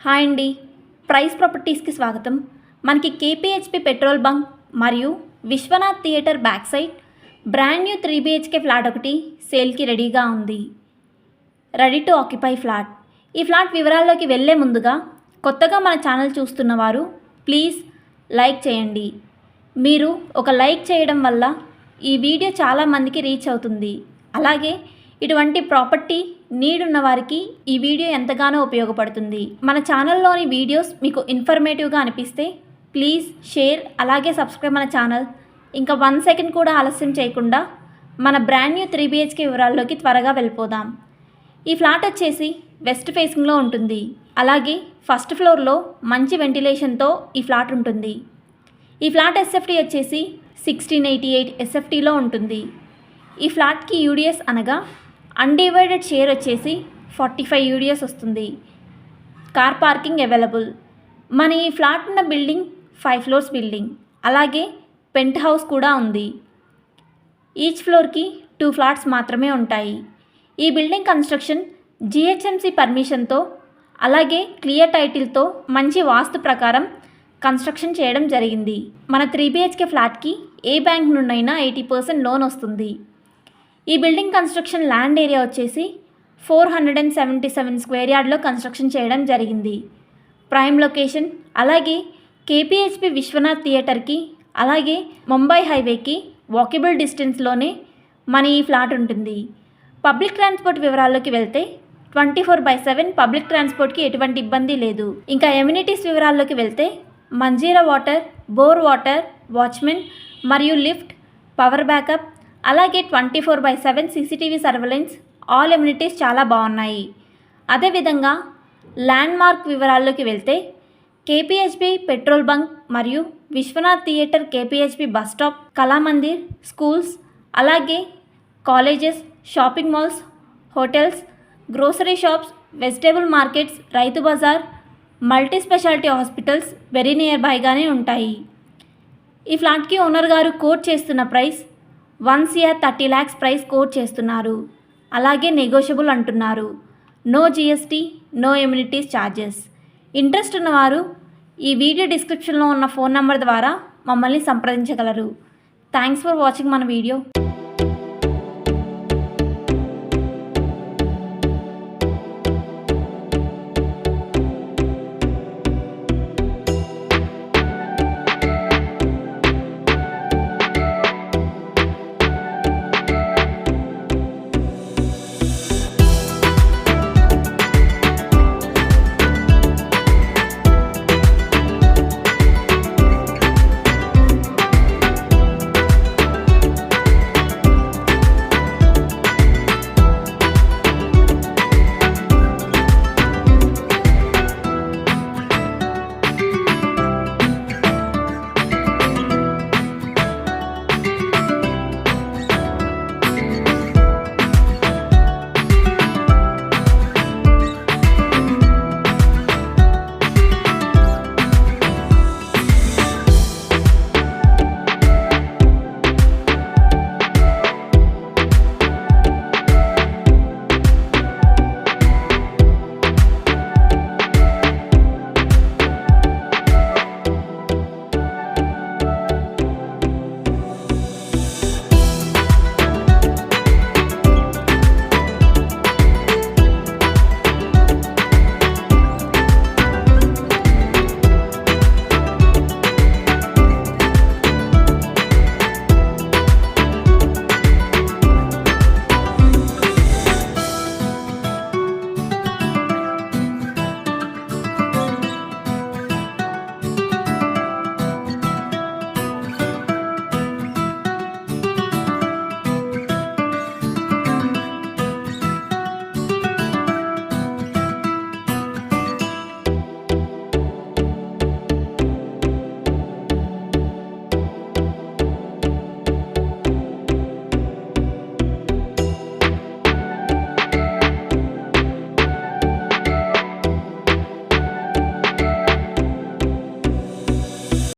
Hi అండి, price ప్రాపర్టీస్కి స్వాగతం. మనకి కేపీహెచ్పి పెట్రోల్ బంక్ మరియు Vishwanath theatre back side brand new 3 BHK flat ఒకటి సేల్కి రెడీగా ఉంది. Ready to occupy flat. ఈ ఫ్లాట్ వివరాల్లోకి వెళ్ళే ముందుగా కొత్తగా మన ఛానల్ చూస్తున్న వారు ప్లీజ్ లైక్ చేయండి. మీరు ఒక లైక్ చేయడం వల్ల ఈ వీడియో చాలామందికి రీచ్ అవుతుంది. అలాగే ఇటువంటి ప్రాపర్టీ నీడ్ ఉన్న వారికి ఈ వీడియో ఎంతగానో ఉపయోగపడుతుంది. మన ఛానల్లోని వీడియోస్ మీకు ఇన్ఫర్మేటివ్గా అనిపిస్తే ప్లీజ్ షేర్, అలాగే సబ్స్క్రైబ్ మన ఛానల్. ఇంకా 1 సెకండ్ కూడా ఆలస్యం చేయకుండా మన బ్రాండ్ న్యూ 3 BHK వివరాల్లోకి త్వరగా వెళ్ళిపోదాం. ఈ ఫ్లాట్ వచ్చేసి వెస్ట్ ఫేసింగ్లో ఉంటుంది. అలాగే ఫస్ట్ ఫ్లోర్లో మంచి వెంటిలేషన్తో ఈ ఫ్లాట్ ఉంటుంది. ఈ ఫ్లాట్ ఎస్ఎఫ్టీ వచ్చేసి 1688 ఎస్ఎఫ్టీలో ఉంటుంది. ఈ ఫ్లాట్కి యూడిఎస్ అనగా అన్డివైడెడ్ షేర్ వచ్చేసి 45 యూడిఎస్ వస్తుంది. Car parking available. మన ఈ ఫ్లాట్ ఉన్న బిల్డింగ్ 5 ఫ్లోర్స్ బిల్డింగ్. అలాగే పెంట్ హౌస్ కూడా ఉంది. ఈచ్ ఫ్లోర్కి 2 ఫ్లాట్స్ మాత్రమే ఉంటాయి. ఈ బిల్డింగ్ కన్స్ట్రక్షన్ జిహెచ్ఎంసి పర్మిషన్తో అలాగే క్లియర్ టైటిల్తో మంచి వాస్తు ప్రకారం కన్స్ట్రక్షన్ చేయడం జరిగింది. మన 3 BHK ఫ్లాట్కి ఏ బ్యాంక్ నుండైనా 80% లోన్ వస్తుంది. ఈ బిల్డింగ్ కన్స్ట్రక్షన్ ల్యాండ్ ఏరియా వచ్చేసి 477 స్క్వేర్ యార్డ్లో కన్స్ట్రక్షన్ చేయడం జరిగింది. Prime location. అలాగే కేపీహెచ్పి విశ్వనాథ్ థియేటర్కి అలాగే ముంబై హైవేకి వాకబుల్ డిస్టెన్స్లోనే మన ఈ ఫ్లాట్ ఉంటుంది. పబ్లిక్ ట్రాన్స్పోర్ట్ వివరాల్లోకి వెళ్తే 24/7 పబ్లిక్ ట్రాన్స్పోర్ట్కి ఎటువంటి ఇబ్బంది లేదు. ఇంకా ఎమ్యూనిటీస్ వివరాల్లోకి వెళ్తే Manjeera water, bore water, watchman మరియు లిఫ్ట్, పవర్ బ్యాకప్, అలాగే 24/7 సీసీటీవీ సర్వేలెన్స్, ఆల్ ఎమ్యూనిటీస్ చాలా బాగున్నాయి. అదేవిధంగా ల్యాండ్ మార్క్ వివరాల్లోకి వెళ్తే కేపీహెచ్పి పెట్రోల్ బంక్ మరియు Vishwanath theatre, KPHB bus stop, Kalamandir, schools, అలాగే colleges, shopping malls, hotels, grocery shops, vegetable markets, Rythu Bazaar, multi speciality hospitals very near బైగానే ఉంటాయి. ఈ ఫ్లాట్కి ఓనర్ గారు కోట్ చేస్తున్న price 1 CR 30 lakhs price quote చేస్తున్నారు. అలాగే నెగోషియబుల్ అంటున్నారు. No GST, no amenities charges. Interest ఉన్నవారు ఈ వీడియో డిస్క్రిప్షన్లో ఉన్న ఫోన్ నెంబర్ ద్వారా మమ్మల్ని సంప్రదించగలరు. థ్యాంక్స్ ఫర్ వాచింగ్ మన వీడియో.